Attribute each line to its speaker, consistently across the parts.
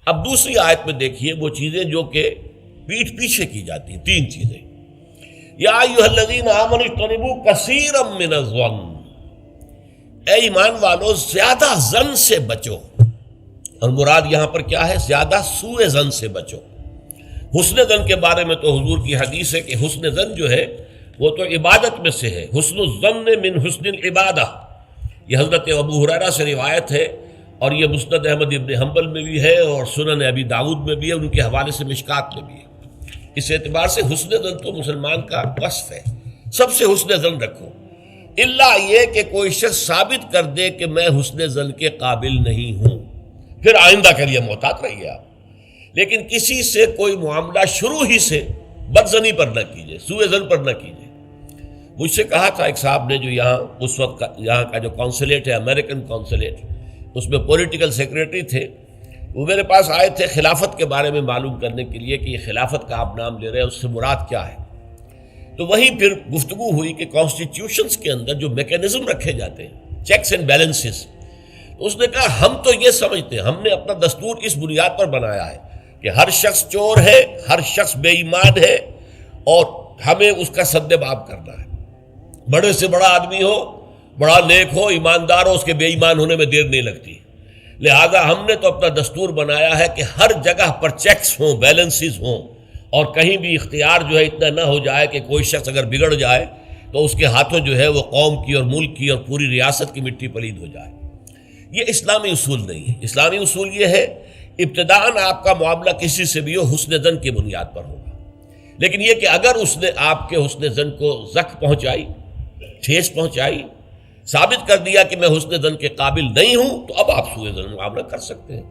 Speaker 1: اب دوسری آیت میں دیکھیے وہ چیزیں جو کہ پیٹھ پیچھے کی جاتی ہیں، تین چیزیں. یا ایھا الذین آمنوا اجتنبوا کثیرا من الظن، اے ایمان والو زیادہ ظن سے بچو. اور مراد یہاں پر کیا ہے؟ زیادہ سوء ظن سے بچو. حسن ظن کے بارے میں تو حضور کی حدیث ہے کہ حسن ظن جو ہے وہ تو عبادت میں سے ہے. حسن الظن من حسن العبادہ، یہ حضرت ابو ہریرہ سے روایت ہے، اور یہ مسند احمد ابن حنبل میں بھی ہے اور سنن ابی داؤد میں بھی ہے، ان کے حوالے سے مشکات میں بھی ہے. اس اعتبار سے حسن ظن تو مسلمان کا وصف ہے، سب سے حسن ظن رکھو، الا یہ کہ کوئی شخص ثابت کر دے کہ میں حسن ظن کے قابل نہیں ہوں، پھر آئندہ کے لیے محتاط رہیے آپ. لیکن کسی سے کوئی معاملہ شروع ہی سے بدظنی پر نہ کیجیے، سوء ظن پر نہ کیجیے. مجھ سے کہا تھا ایک صاحب نے جو یہاں اس وقت یہاں کا جو کونسلیٹ ہے، امریکن کونسلیٹ، اس میں پولیٹیکل سیکریٹری تھے، وہ میرے پاس آئے تھے خلافت کے بارے میں معلوم کرنے کے لیے کہ یہ خلافت کا آپ نام لے رہے ہیں، اس سے مراد کیا ہے. تو وہیں پھر گفتگو ہوئی کہ کانسٹیٹیوشنز کے اندر جو میکینزم رکھے جاتے ہیں، چیکس اینڈ بیلنسز، اس نے کہا ہم تو یہ سمجھتے ہیں، ہم نے اپنا دستور اس بنیاد پر بنایا ہے کہ ہر شخص چور ہے، ہر شخص بے ایمان ہے، اور ہمیں اس کا سد باب کرنا ہے. بڑے سے بڑا آدمی ہو، بڑا نیک ہو، ایماندار ہو، اس کے بے ایمان ہونے میں دیر نہیں لگتی. لہذا ہم نے تو اپنا دستور بنایا ہے کہ ہر جگہ پر چیکس ہوں، بیلنسز ہوں، اور کہیں بھی اختیار جو ہے اتنا نہ ہو جائے کہ کوئی شخص اگر بگڑ جائے تو اس کے ہاتھوں جو ہے وہ قوم کی اور ملک کی اور پوری ریاست کی مٹی پلید ہو جائے. یہ اسلامی اصول نہیں ہے. اسلامی اصول یہ ہے ابتداءً آپ کا معاملہ کسی سے بھی ہو حسن ظن کی بنیاد پر ہوگا، لیکن یہ کہ اگر اس نے آپ کے حسن ظن کو زخم پہنچائی، ٹھیس پہنچائی، ثابت کر دیا کہ میں حسن ظن کے قابل نہیں ہوں، تو اب آپ سوء ظن معاملہ کر سکتے ہیں.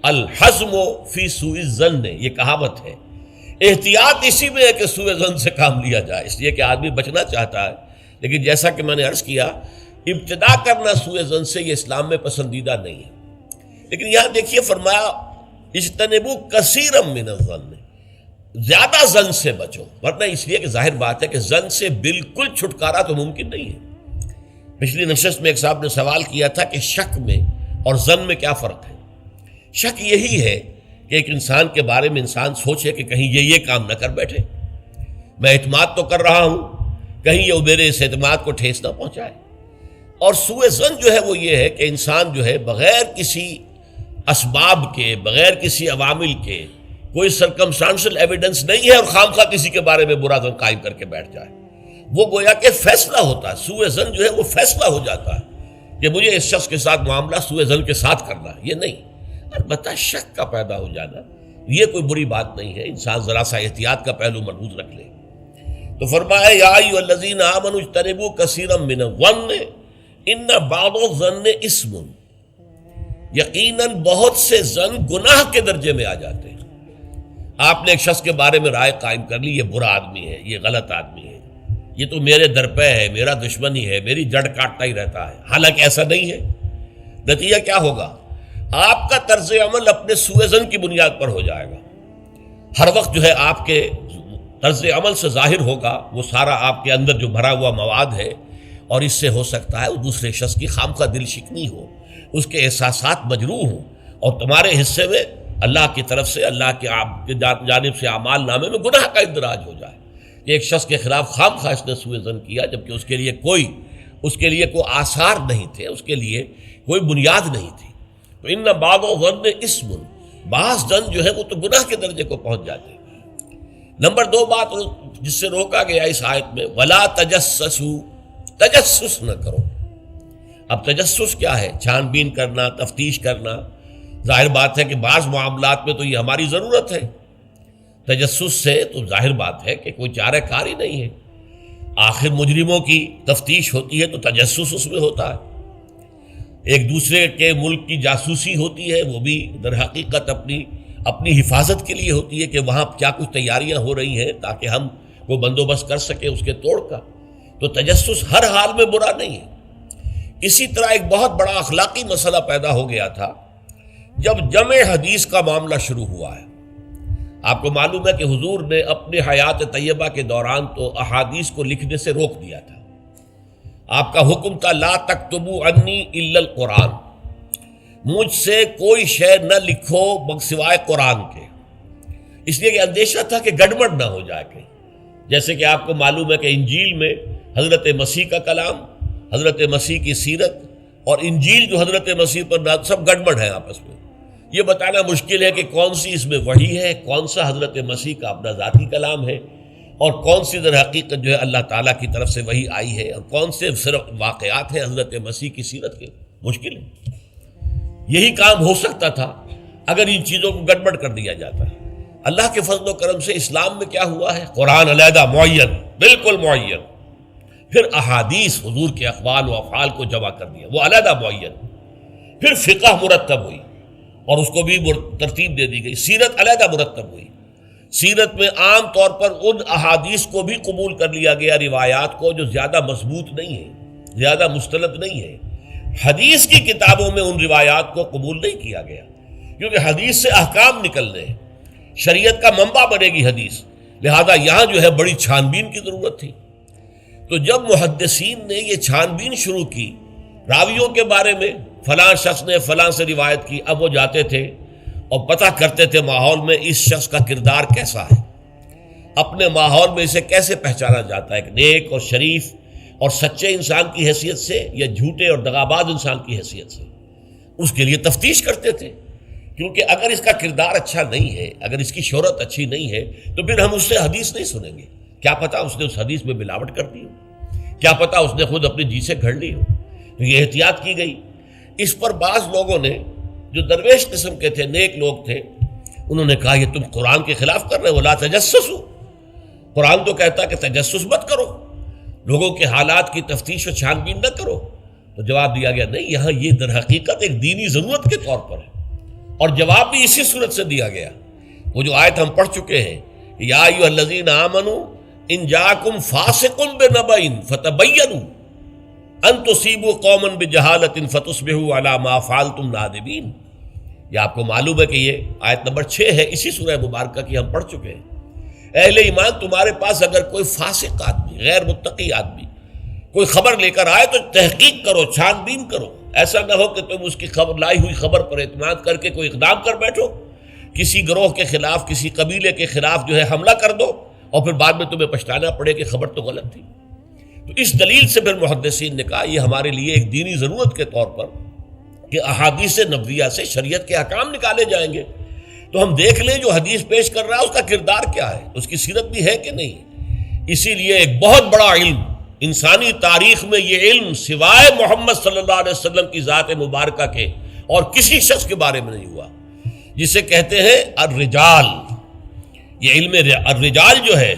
Speaker 1: الحزم فی سوء الظن، یہ کہاوت ہے. احتیاط اسی میں ہے کہ سوء ظن سے کام لیا جائے، اس لیے کہ آدمی بچنا چاہتا ہے، لیکن جیسا کہ میں نے عرض کیا ابتدا کرنا سوء ظن سے یہ اسلام میں پسندیدہ نہیں ہے. لیکن یہاں دیکھیے فرمایا اجتنبوا کثیرا من الظن، زیادہ ظن سے بچو، ورنہ اس لیے کہ ظاہر بات ہے کہ ظن سے بالکل چھٹکارا تو ممکن نہیں ہے. پچھلی نشست میں ایک صاحب نے سوال کیا تھا کہ شک میں اور ظن میں کیا فرق ہے. شک یہی ہے کہ ایک انسان کے بارے میں انسان سوچے کہ کہیں یہ کام نہ کر بیٹھے، میں اعتماد تو کر رہا ہوں، کہیں یہ میرے اس اعتماد کو ٹھیس نہ پہنچائے. اور سوء ظن جو ہے وہ یہ ہے کہ انسان جو ہے بغیر کسی اسباب کے، بغیر کسی عوامل کے، کوئی سرکمسٹانشل ایویڈنس نہیں ہے اور خواہ کسی کے بارے میں برا ظن قائم کر کے بیٹھ جائے. وہ گویا کہ فیصلہ ہوتا ہے. سوء ظن جو ہے وہ فیصلہ ہو جاتا ہے کہ مجھے اس شخص کے ساتھ معاملہ سوء ظن کے ساتھ کرنا ہے، یہ نہیں. البتہ شک کا پیدا ہو جانا یہ کوئی بری بات نہیں ہے، انسان ذرا سا احتیاط کا پہلو مربوط رکھ لے. تو فرمایا یا ایھا الذین آمنوا اجتنبوا کثیرا من الظن ان بعض الظن اثم، یقیناً بہت سے ظن گناہ کے درجے میں آ جاتے ہیں. آپ نے ایک شخص کے بارے میں رائے قائم کر لی، یہ برا آدمی ہے، یہ غلط آدمی ہے، یہ تو میرے درپے ہے، میرا دشمن ہی ہے، میری جڑ کاٹتا ہی رہتا ہے، حالانکہ ایسا نہیں ہے. نتیجہ کیا ہوگا؟ آپ کا طرز عمل اپنے سوء ظن کی بنیاد پر ہو جائے گا. ہر وقت جو ہے آپ کے طرز عمل سے ظاہر ہوگا وہ سارا آپ کے اندر جو بھرا ہوا مواد ہے، اور اس سے ہو سکتا ہے دوسرے شخص کی خامخواہ دل شکنی ہو، اس کے احساسات مجروح ہوں، اور تمہارے حصے میں اللہ کی طرف سے، اللہ کی جانب سے اعمال نامے میں گناہ کا اندراج ہو جائے. ایک شخص کے خلاف خواہ اس نے سوء ظن کیا جبکہ اس کے لیے کوئی آثار نہیں تھے، اس کے لیے کوئی بنیاد نہیں تھی. تو ان بعض الظن اثم، بعض ظن جو ہے وہ تو گناہ کے درجے کو پہنچ جاتے ہیں. نمبر 2 بات جس سے روکا گیا اس آیت میں، ولا تجسسوا، تجسس نہ کرو. اب تجسس کیا ہے؟ چھان بین کرنا، تفتیش کرنا. ظاہر بات ہے کہ بعض معاملات میں تو یہ ہماری ضرورت ہے. تجسس سے تو ظاہر بات ہے کہ کوئی چارہ کار ہی نہیں ہے. آخر مجرموں کی تفتیش ہوتی ہے تو تجسس اس میں ہوتا ہے. ایک دوسرے کے ملک کی جاسوسی ہوتی ہے، وہ بھی در حقیقت اپنی حفاظت کے لیے ہوتی ہے کہ وہاں کیا کچھ تیاریاں ہو رہی ہیں تاکہ ہم کو بندوبست کر سکیں اس کے توڑ کا. تو تجسس ہر حال میں برا نہیں ہے. اسی طرح ایک بہت بڑا اخلاقی مسئلہ پیدا ہو گیا تھا جب جمع حدیث کا معاملہ شروع ہوا ہے. آپ کو معلوم ہے کہ حضور نے اپنے حیات طیبہ کے دوران تو احادیث کو لکھنے سے روک دیا تھا. آپ کا حکم تھا لا تکتبوا عنی الا القرآن، مجھ سے کوئی شے نہ لکھو سوائے قرآن کے، اس لیے کہ اندیشہ تھا کہ گڑبڑ نہ ہو جائے کہیں. جیسے کہ آپ کو معلوم ہے کہ انجیل میں حضرت مسیح کا کلام، حضرت مسیح کی سیرت اور انجیل جو حضرت مسیح پر نازل، سب گڑبڑ ہے آپس میں. یہ بتانا مشکل ہے کہ کون سی اس میں وحی ہے، کون سا حضرت مسیح کا اپنا ذاتی کلام ہے، اور کون سی در حقیقت جو ہے اللہ تعالیٰ کی طرف سے وحی آئی ہے، اور کون سے صرف واقعات ہیں حضرت مسیح کی سیرت کے. مشکل ہے. یہی کام ہو سکتا تھا اگر ان چیزوں کو گڑبڑ کر دیا جاتا ہے. اللہ کے فضل و کرم سے اسلام میں کیا ہوا ہے؟ قرآن علیحدہ معین، بالکل معین، پھر احادیث حضور کے اقوال و افعال کو جمع کر دیا، وہ علیحدہ معین، پھر فقہ مرتب ہوئی اور اس کو بھی ترتیب دے دی گئی، سیرت علیحدہ مرتب ہوئی. سیرت میں عام طور پر ان احادیث کو بھی قبول کر لیا گیا، روایات کو، جو زیادہ مضبوط نہیں ہے، زیادہ مستند نہیں ہے. حدیث کی کتابوں میں ان روایات کو قبول نہیں کیا گیا، کیونکہ حدیث سے احکام نکلنے ہیں، شریعت کا منبع بنے گی حدیث، لہذا یہاں جو ہے بڑی چھان بین کی ضرورت تھی. تو جب محدثین نے یہ چھان بین شروع کی راویوں کے بارے میں، فلاں شخص نے فلاں سے روایت کی، اب وہ جاتے تھے اور پتہ کرتے تھے ماحول میں اس شخص کا کردار کیسا ہے، اپنے ماحول میں اسے کیسے پہچانا جاتا ہے، ایک نیک اور شریف اور سچے انسان کی حیثیت سے یا جھوٹے اور دغاباز انسان کی حیثیت سے. اس کے لیے تفتیش کرتے تھے، کیونکہ اگر اس کا کردار اچھا نہیں ہے، اگر اس کی شہرت اچھی نہیں ہے، تو پھر ہم اس سے حدیث نہیں سنیں گے. کیا پتہ اس نے اس حدیث میں ملاوٹ کر دی ہو، کیا پتہ اس نے خود اپنی جی سے گھڑ لی ہو. تو یہ احتیاط کی گئی. اس پر بعض لوگوں نے جو درویش قسم کے تھے، نیک لوگ تھے، انہوں نے کہا یہ تم قرآن کے خلاف کر رہے ہو، لا تجسسوا. قرآن تو کہتا ہے کہ تجسس مت کرو، لوگوں کے حالات کی تفتیش و چھان بین نہ کرو. تو جواب دیا گیا نہیں، یہاں یہ در حقیقت ایک دینی ضرورت کے طور پر ہے، اور جواب بھی اسی صورت سے دیا گیا. وہ جو آیت ہم پڑھ چکے ہیں، یا ایھا الذین آمنوا ان جاءکم فاسق بنبأ فتبینوا ان تصیبوا قوما بجہالۃ فتصبحوا علی ما فعلتم نادمین. یہ آپ کو معلوم ہے کہ یہ آیت نمبر 6 ہے اسی سورہ مبارکہ کی، ہم پڑھ چکے ہیں. اہل ایمان، تمہارے پاس اگر کوئی فاسق آدمی، غیر متقی آدمی کوئی خبر لے کر آئے تو تحقیق کرو، چھان بین کرو. ایسا نہ ہو کہ تم اس کی خبر، لائی ہوئی خبر پر اعتماد کر کے کوئی اقدام کر بیٹھو، کسی گروہ کے خلاف، کسی قبیلے کے خلاف جو ہے حملہ کر دو، اور پھر بعد میں تمہیں پچھتانا پڑے کہ خبر تو غلط تھی. تو اس دلیل سے پھر محدثین نے کہا یہ ہمارے لیے ایک دینی ضرورت کے طور پر کہ احادیث نبویہ سے شریعت کے احکام نکالے جائیں گے. تو ہم دیکھ لیں جو حدیث پیش کر رہا ہے اس کا کردار کیا ہے، اس کی سیرت بھی ہے کہ نہیں. اسی لیے ایک بہت بڑا علم انسانی تاریخ میں، یہ علم سوائے محمد صلی اللہ علیہ وسلم کی ذات مبارکہ کے اور کسی شخص کے بارے میں نہیں ہوا، جسے کہتے ہیں الرجال. یہ علم الرجال جو ہے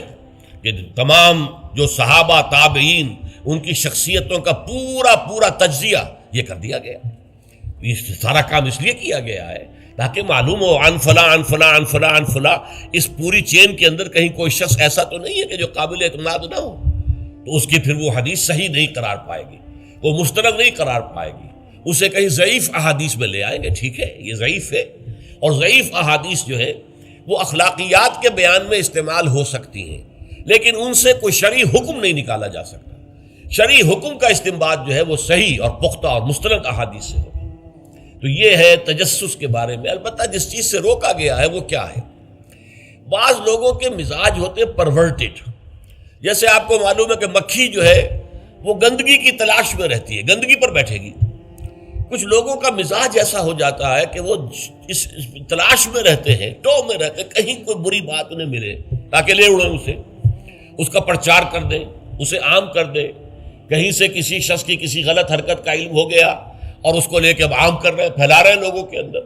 Speaker 1: کہ تمام جو صحابہ تابعین، ان کی شخصیتوں کا پورا تجزیہ یہ کر دیا گیا. یہ سارا کام اس لیے کیا گیا ہے تاکہ معلوم ہو عن فلاں عن فلاں عن فلاں عن فلاں. اس پوری چین کے اندر کہیں کوئی شخص ایسا تو نہیں ہے کہ جو قابل اعتماد نہ ہو، تو اس کی پھر وہ حدیث صحیح نہیں قرار پائے گی، وہ مستند نہیں قرار پائے گی. اسے کہیں ضعیف احادیث میں لے آئیں گے. ٹھیک ہے، یہ ضعیف ہے، اور ضعیف احادیث جو ہے وہ اخلاقیات کے بیان میں استعمال ہو سکتی ہیں، لیکن ان سے کوئی شرعی حکم نہیں نکالا جا سکتا. شرعی حکم کا استنباط جو ہے وہ صحیح اور پختہ اور مستند احادیث سے ہوگا. تو یہ ہے تجسس کے بارے میں. البتہ جس چیز سے روکا گیا ہے وہ کیا ہے؟ بعض لوگوں کے مزاج ہوتے پرورٹڈ. جیسے آپ کو معلوم ہے کہ مکھی جو ہے وہ گندگی کی تلاش میں رہتی ہے، گندگی پر بیٹھے گی. کچھ لوگوں کا مزاج ایسا ہو جاتا ہے کہ وہ اس تلاش میں رہتے ہیں، ٹو میں رہتے ہیں، کہیں کوئی بری بات انہیں ملے تاکہ لے اڑیں اسے، اس کا پرچار کر دیں، اسے عام کر دیں. کہیں سے کسی شخص کی کسی غلط حرکت کا علم ہو گیا اور اس کو لے کے اب عام کر رہے ہیں، پھیلا رہے ہیں لوگوں کے اندر.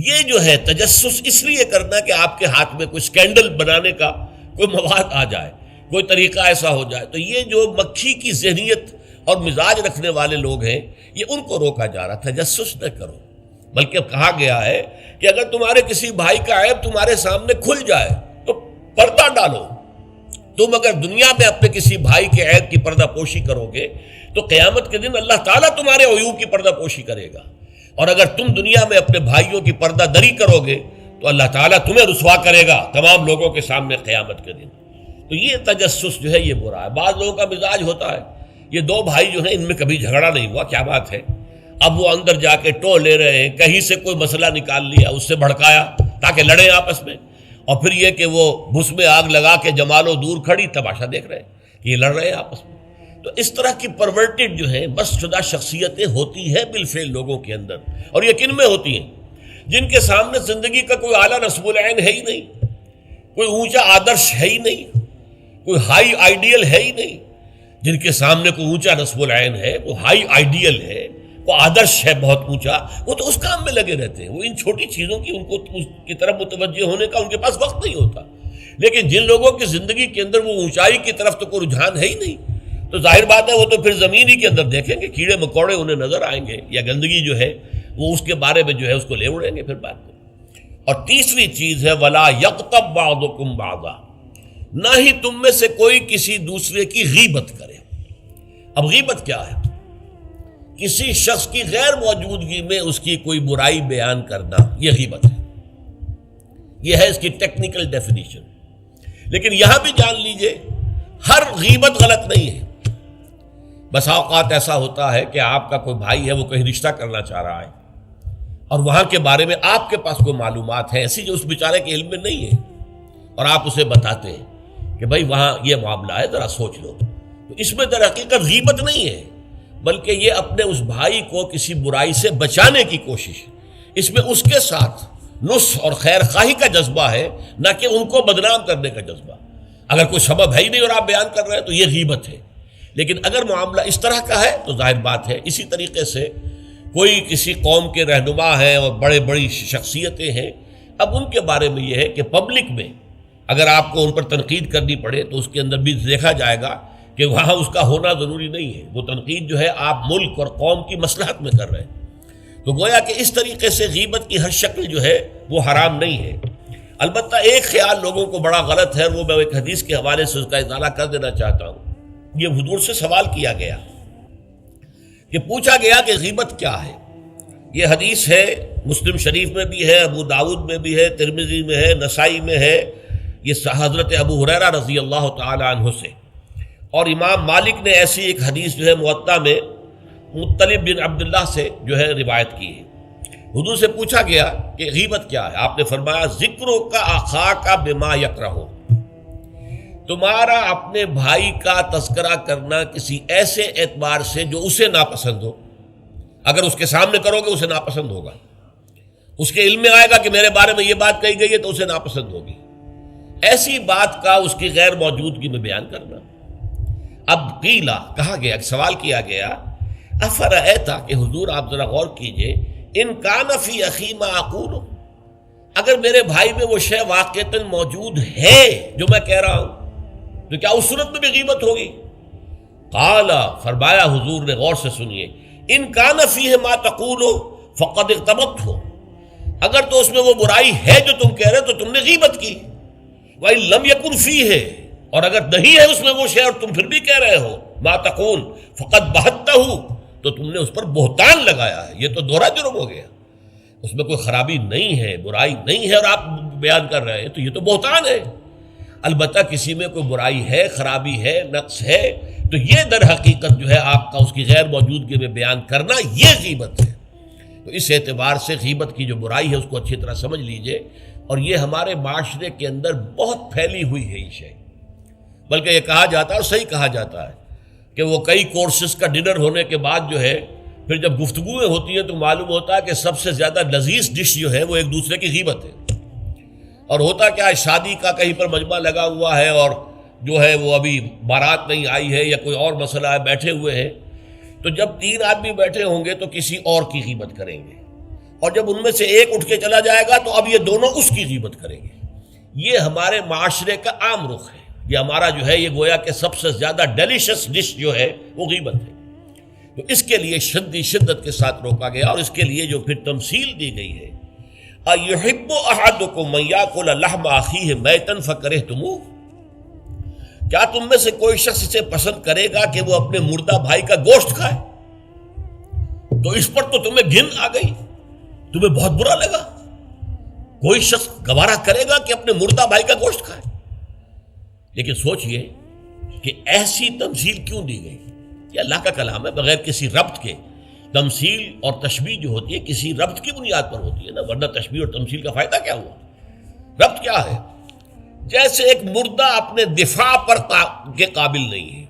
Speaker 1: یہ جو ہے تجسس اس لیے کرنا کہ آپ کے ہاتھ میں کوئی سکینڈل بنانے کا کوئی مواد آ جائے، کوئی طریقہ ایسا ہو جائے. تو یہ جو مکھی کی ذہنیت اور مزاج رکھنے والے لوگ ہیں، یہ ان کو روکا جا رہا. تجسس نہ کرو، بلکہ کہا گیا ہے کہ اگر تمہارے کسی بھائی کا عیب تمہارے سامنے کھل جائے تو پردہ ڈالو. تم اگر دنیا میں اپنے کسی بھائی کے عیب کی پردہ پوشی کرو گے تو قیامت کے دن اللہ تعالیٰ تمہارے عیوب کی پردہ پوشی کرے گا. اور اگر تم دنیا میں اپنے بھائیوں کی پردہ دری کرو گے تو اللہ تعالیٰ تمہیں رسوا کرے گا تمام لوگوں کے سامنے قیامت کے دن. تو یہ تجسس جو ہے یہ برا ہے. بعض لوگوں کا مزاج ہوتا ہے، یہ دو بھائی جو ہیں ان میں کبھی جھگڑا نہیں ہوا، کیا بات ہے، اب وہ اندر جا کے ٹو لے رہے ہیں، کہیں سے کوئی مسئلہ نکال لیا، اس سے بھڑکایا تاکہ لڑیں آپس میں، اور پھر یہ کہ وہ بھس میں آگ لگا کے جمال و دور کھڑی تماشا دیکھ رہے ہیں کہ یہ لڑ رہے ہیں آپس میں۔ تو اس طرح کی پرورٹڈ جو ہیں بس شدہ شخصیتیں ہوتی ہیں بالفعل لوگوں کے اندر، اور یہ کن میں ہوتی ہیں؟ جن کے سامنے زندگی کا کوئی اعلیٰ نصب العین ہے ہی نہیں، کوئی اونچا آدرش ہے ہی نہیں، کوئی ہائی آئیڈیل ہے ہی نہیں۔ جن کے سامنے کوئی اونچا نصب العین ہے، وہ ہائی آئیڈیل ہے، وہ آدرش ہے بہت اونچا، وہ تو اس کام میں لگے رہتے ہیں، وہ ان چھوٹی چیزوں کی ان کو اس کی طرف متوجہ ہونے کا ان کے پاس وقت نہیں ہوتا۔ لیکن جن لوگوں کی زندگی کے اندر وہ اونچائی کی طرف تو کوئی رجحان ہے ہی نہیں، تو ظاہر بات ہے وہ تو پھر زمین ہی کے اندر دیکھیں گے، کیڑے مکوڑے انہیں نظر آئیں گے، یا گندگی جو ہے وہ اس کے بارے میں جو ہے اس کو لے اڑیں گے پھر بعد میں۔ اور تیسری چیز ہے وَلَا يَغْتَبْ بَعْضُكُمْ بَعْضًا، نہ ہی تم میں سے کوئی کسی دوسرے کی غیبت کرے۔ اب غیبت کیا ہے؟ کسی شخص کی غیر موجودگی میں اس کی کوئی برائی بیان کرنا، یہ غیبت ہے، یہ ہے اس کی ٹیکنیکل ڈیفینیشن۔ لیکن یہاں بھی جان لیجئے ہر غیبت غلط نہیں ہے۔ بس اوقات ایسا ہوتا ہے کہ آپ کا کوئی بھائی ہے، وہ کہیں رشتہ کرنا چاہ رہا ہے، اور وہاں کے بارے میں آپ کے پاس کوئی معلومات ہیں ایسی جو اس بیچارے کے علم میں نہیں ہے، اور آپ اسے بتاتے ہیں کہ بھائی وہاں یہ معاملہ ہے، ذرا سوچ لو۔ تو اس میں در حقیقت غیبت نہیں ہے، بلکہ یہ اپنے اس بھائی کو کسی برائی سے بچانے کی کوشش ہے۔ اس میں اس کے ساتھ نصح اور خیر خواہی کا جذبہ ہے، نہ کہ ان کو بدنام کرنے کا جذبہ۔ اگر کوئی سبب ہے ہی نہیں اور آپ بیان کر رہے ہیں تو یہ غیبت ہے۔ لیکن اگر معاملہ اس طرح کا ہے تو ظاہر بات ہے اسی طریقے سے کوئی کسی قوم کے رہنما ہیں اور بڑی شخصیتیں ہیں، اب ان کے بارے میں یہ ہے کہ پبلک میں اگر آپ کو ان پر تنقید کرنی پڑے تو اس کے اندر بھی دیکھا جائے گا کہ وہاں اس کا ہونا ضروری نہیں ہے، وہ تنقید جو ہے آپ ملک اور قوم کی مصلحت میں کر رہے ہیں۔ تو گویا کہ اس طریقے سے غیبت کی ہر شکل جو ہے وہ حرام نہیں ہے۔ البتہ ایک خیال لوگوں کو بڑا غلط ہے، وہ میں ایک حدیث کے حوالے سے اس کا اطالہ کر دینا چاہتا ہوں۔ یہ حضور سے سوال کیا گیا کہ پوچھا گیا کہ غیبت کیا ہے۔ یہ حدیث ہے، مسلم شریف میں بھی ہے، ابو داؤد میں بھی ہے، ترمذی میں ہے، نسائی میں ہے، یہ حضرت ابو ہریرہ رضی اللہ تعالی عنہ سے۔ اور امام مالک نے ایسی ایک حدیث جو ہے موطا میں مطلب بن عبداللہ سے جو ہے روایت کی ہے۔ حضور سے پوچھا گیا کہ غیبت کیا ہے، آپ نے فرمایا ذکرو کا اخاک بما یکرہ، تمہارا اپنے بھائی کا تذکرہ کرنا کسی ایسے اعتبار سے جو اسے ناپسند ہو۔ اگر اس کے سامنے کرو گے اسے ناپسند ہوگا، اس کے علم میں آئے گا کہ میرے بارے میں یہ بات کہی گئی ہے تو اسے ناپسند ہوگی۔ ایسی بات کا اس کی غیر موجودگی میں بیان کرنا۔ اب قیلا کہا گیا، سوال کیا گیا، افرأیتا کہ حضور آپ ذرا غور کیجئے، ان کان فی اخی ما اقول، اگر میرے بھائی میں وہ شے واقعتاً موجود ہے جو میں کہہ رہا ہوں تو کیا اس صورت میں بھی غیبت ہوگی؟ قال، فرمایا حضور نے، غور سے سنیے، ان کان فیہ ما تقول فقد اغتبت ہو، اگر تو اس میں وہ برائی ہے جو تم کہہ رہے تو تم نے غیبت کی، وَإِن لَمْ يَكُنْ فِيهِ، اور اگر نہیں ہے اس میں وہ شے اور تم پھر بھی کہہ رہے ہو ما تقول فقد بہتہ، تو تم نے اس پر بہتان لگایا ہے، یہ تو دوہرا جرم ہو گیا۔ اس میں کوئی خرابی نہیں ہے، برائی نہیں ہے اور آپ بیان کر رہے ہیں تو یہ تو بہتان ہے۔ البتہ کسی میں کوئی برائی ہے، خرابی ہے، نقص ہے تو یہ در حقیقت جو ہے آپ کا اس کی غیر موجودگی میں بیان کرنا یہ غیبت ہے۔ تو اس اعتبار سے غیبت کی جو برائی ہے اس کو اچھی طرح سمجھ لیجئے، اور یہ ہمارے معاشرے کے اندر بہت پھیلی ہوئی ہے یہ شے، بلکہ یہ کہا جاتا ہے اور صحیح کہا جاتا ہے کہ وہ کئی کورسز کا ڈنر ہونے کے بعد جو ہے پھر جب گفتگویں ہوتی ہیں تو معلوم ہوتا ہے کہ سب سے زیادہ لذیذ ڈش جو ہے وہ ایک دوسرے کی غیبت ہے۔ اور ہوتا کیا ہے، شادی کا کہیں پر مجمع لگا ہوا ہے اور جو ہے وہ ابھی بارات نہیں آئی ہے یا کوئی اور مسئلہ ہے، بیٹھے ہوئے ہیں، تو جب 3 آدمی بیٹھے ہوں گے تو کسی اور کی غیبت کریں گے، اور جب ان میں سے ایک اٹھ کے چلا جائے گا تو اب یہ دونوں اس کی غیبت کریں گے۔ یہ ہمارے معاشرے کا عام رخ ہے، یہ ہمارا جو ہے یہ گویا کہ سب سے زیادہ ڈیلیشس ڈش جو ہے وہ غیبت ہے۔ تو اس کے لیے شدت کے ساتھ روکا گیا، اور اس کے لیے جو پھر تمثیل دی گئی ہے، اَيُحِبُّ أَحَدُكُم مَّن يَأْكُلَ لَحْمَ أَخِيهِ مَيْتًا فَكَرِهْتُمُوهُ، کیا تم میں سے کوئی شخص اسے پسند کرے گا کہ وہ اپنے مردہ بھائی کا گوشت کھائے؟ تو اس پر تو تمہیں گھن آ گئی، تمہیں بہت برا لگا۔ کوئی شخص گوارا کرے گا کہ اپنے مردہ بھائی کا گوشت کھائے؟ لیکن سوچئے کہ ایسی تمثیل کیوں دی گئی؟ یہ اللہ کا کلام ہے بغیر کسی ربط کے تمثیل اور تشبیہ جو ہوتی ہے کسی ربط کی بنیاد پر ہوتی ہے نا، ورنہ تشبیہ اور تمثیل کا فائدہ کیا ہوا؟ ربط کیا ہے؟ جیسے ایک مردہ اپنے دفاع پر کے قابل نہیں ہے،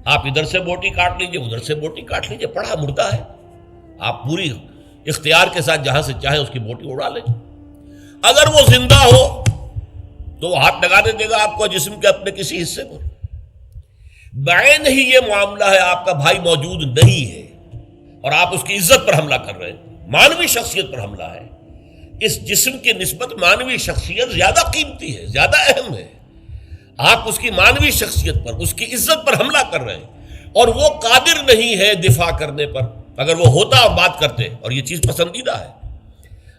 Speaker 1: آپ ادھر سے بوٹی کاٹ لیجئے، ادھر سے بوٹی کاٹ لیجئے، پڑا مردہ ہے، آپ پوری اختیار کے ساتھ جہاں سے چاہیں اس کی بوٹی اڑا لیں۔ اگر وہ زندہ ہو تو وہ ہاتھ لگانے دے گا آپ کو جسم کے اپنے کسی حصے پر۔ بعین ہی یہ معاملہ ہے، آپ کا بھائی موجود نہیں ہے اور آپ اس کی عزت پر حملہ کر رہے ہیں، مانوی شخصیت پر حملہ ہے۔ اس جسم کی نسبت مانوی شخصیت زیادہ قیمتی ہے، زیادہ اہم ہے۔ آپ اس کی مانوی شخصیت پر، اس کی عزت پر حملہ کر رہے ہیں اور وہ قادر نہیں ہے دفاع کرنے پر۔ اگر وہ ہوتا اور بات کرتے، اور یہ چیز پسندیدہ ہے،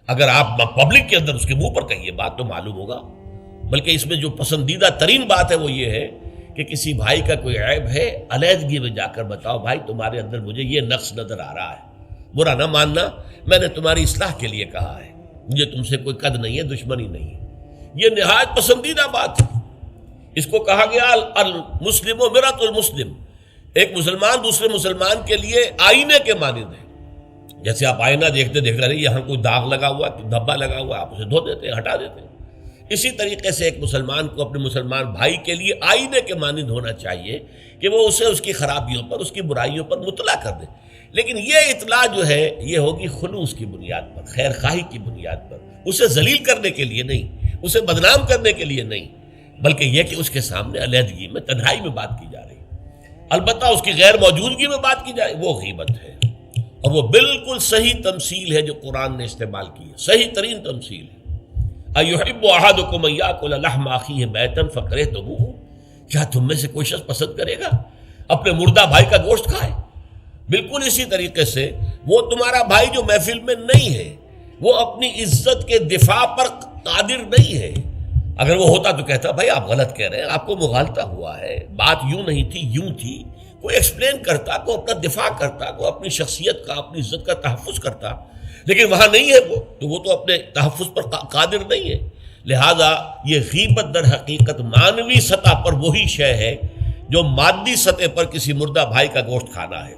Speaker 1: اگر آپ پبلک کے اندر اس کے منہ پر کہیے بات تو معلوم ہوگا، بلکہ اس میں جو پسندیدہ ترین بات ہے وہ یہ ہے کہ کسی بھائی کا کوئی عیب ہے، علیحدگی میں جا کر بتاؤ، بھائی تمہارے اندر مجھے یہ نقص نظر آ رہا ہے، برا نہ ماننا، میں نے تمہاری اصلاح کے لیے کہا ہے، مجھے تم سے کوئی قد نہیں ہے، دشمنی نہیں ہے۔ یہ نہایت پسندیدہ بات ہے۔ اس کو کہا گیا المسلم و مرۃ المسلم، ایک مسلمان دوسرے مسلمان کے لیے آئینے کے مانند ہے۔ جیسے آپ آئینہ دیکھتے دیکھتے رہے، یہاں کوئی داغ لگا ہوا، دھبا لگا ہوا، آپ اسے دھو دیتے ہیں، ہٹا دیتے ہیں۔ اسی طریقے سے ایک مسلمان کو اپنے مسلمان بھائی کے لیے آئینے کے مانند ہونا چاہیے کہ وہ اسے اس کی خرابیوں پر، اس کی برائیوں پر مطلع کر دے، لیکن یہ اطلاع جو ہے یہ ہوگی خلوص کی بنیاد پر، خیر خواہی کی بنیاد پر، اسے ذلیل کرنے کے لیے نہیں، اسے بدنام کرنے کے لیے نہیں، بلکہ یہ کہ اس کے سامنے علیحدگی میں، تنہائی میں بات کی جا رہی ہے۔ البتہ اس کی غیر موجودگی میں بات کی جائے وہ غیبت ہے، اور وہ بالکل صحیح تمثیل ہے جو قرآن نے استعمال کی ہے، صحیح ترین تمثیل ہے۔ اَيُحِبُّ أَحَدُكُمْ أَن يَأْكُلَ لَحْمَ أَخِيهِ مَيْتًا فَكَرِهْتُمُوهُ، کیا تم میں سے کوئی شخص پسند کرے گا اپنے مردہ بھائی کا گوشت کھائے؟ بالکل اسی طریقے سے وہ تمہارا بھائی جو محفل میں نہیں ہے، وہ اپنی عزت کے دفاع پر قادر نہیں ہے۔ اگر وہ ہوتا تو کہتا بھائی آپ غلط کہہ رہے ہیں، آپ کو مغالطہ ہوا ہے، بات یوں نہیں تھی، یوں تھی، کوئی ایکسپلین کرتا، کوئی اپنا دفاع کرتا، کوئی اپنی شخصیت کا، اپنی عزت کا تحفظ کرتا، لیکن وہاں نہیں ہے وہ تو اپنے تحفظ پر قادر نہیں ہے۔ لہذا یہ غیبت در حقیقت مانوی سطح پر وہی شے ہے جو مادی سطح پر کسی مردہ بھائی کا گوشت کھانا ہے۔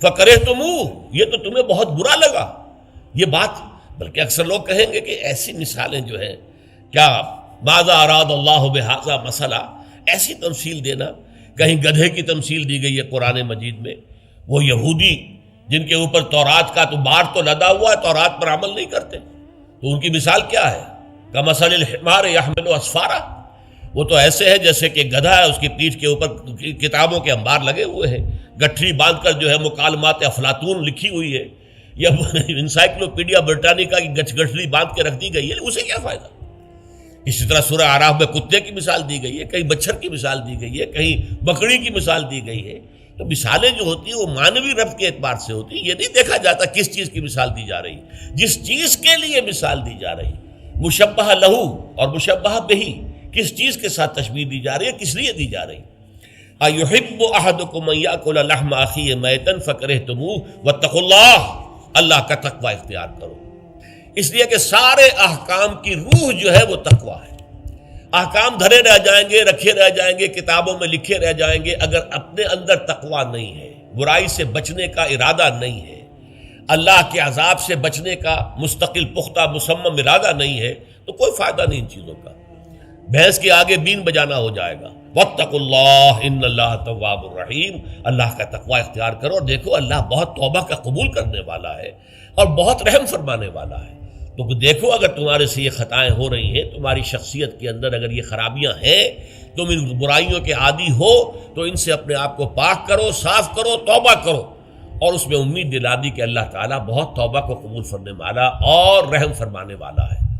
Speaker 1: فَكَرِهْتُمُوهُ، یہ تو تمہیں بہت برا لگا یہ بات۔ بلکہ اکثر لوگ کہیں گے کہ ایسی مثالیں جو ہیں، کیا ماذا اراد اللہ بہذا مسئلہ، ایسی تمثیل دینا، کہیں گدھے کی تمثیل دی گئی ہے قرآن مجید میں، وہ یہودی جن کے اوپر تورات کا تو بار تو لدا ہوا ہے، تورات پر عمل نہیں کرتے، تو ان کی مثال کیا ہے؟ کمثل الحمار یحمل اسفارا، وہ تو ایسے ہے جیسے کہ گدھا ہے، اس کی پیٹھ کے اوپر کتابوں کے انبار لگے ہوئے ہیں، گٹھری باندھ کر جو ہے مکالمات افلاطون لکھی ہوئی ہے، یا انسائکلوپیڈیا برٹانیکا کی گٹھری باندھ کے رکھ دی گئی ہے، اسے کیا فائدہ؟ اسی طرح سورہ اعراف میں کتے کی مثال دی گئی ہے، کہیں مچھر کی مثال دی گئی ہے، کہیں بکری کی مثال دی گئی ہے۔ تو مثالیں جو ہوتی ہیں وہ مانوی ربط کے اعتبار سے ہوتی ہیں، یہ نہیں دیکھا جاتا کس چیز کی مثال دی جا رہی ہے، جس چیز کے لیے مثال دی جا رہی ہے، مشبہ لہو اور مشبہ بہی، کس چیز کے ساتھ تشبیہ دی جا رہی ہے، کس لیے دی جا رہی ہے۔ اَيُحِبُّ أَحَدُكُمْ أَن يَأْكُلَ لَحْمَ أَخِيهِ مَيْتًا فَكَرِهْتُمُوهُ وَاتَّقُوا اللَّهَ، اللہ کا تقوی اختیار کرو، اس لیے کہ سارے احکام کی روح جو ہے وہ تقوی ہے۔ احکام دھرے رہ جائیں گے، رکھے رہ جائیں گے، کتابوں میں لکھے رہ جائیں گے، اگر اپنے اندر تقوی نہیں ہے، برائی سے بچنے کا ارادہ نہیں ہے، اللہ کے عذاب سے بچنے کا مستقل پختہ مصمم ارادہ نہیں ہے، تو کوئی فائدہ نہیں ان چیزوں کا، بھینس کے آگے بین بجانا ہو جائے گا۔ واتقوا اللہ ان اللہ تواب الرحیم، اللہ کا تقوی اختیار کرو، اور دیکھو اللہ بہت توبہ کا قبول کرنے والا ہے اور بہت رحم فرمانے والا ہے۔ تو دیکھو اگر تمہارے سے یہ خطائیں ہو رہی ہیں، تمہاری شخصیت کے اندر اگر یہ خرابیاں ہیں، تم ان برائیوں کے عادی ہو، تو ان سے اپنے آپ کو پاک کرو، صاف کرو، توبہ کرو، اور اس میں امید دلا دی کہ اللہ تعالیٰ بہت توبہ کو قبول فرمانے والا اور رحم فرمانے والا ہے۔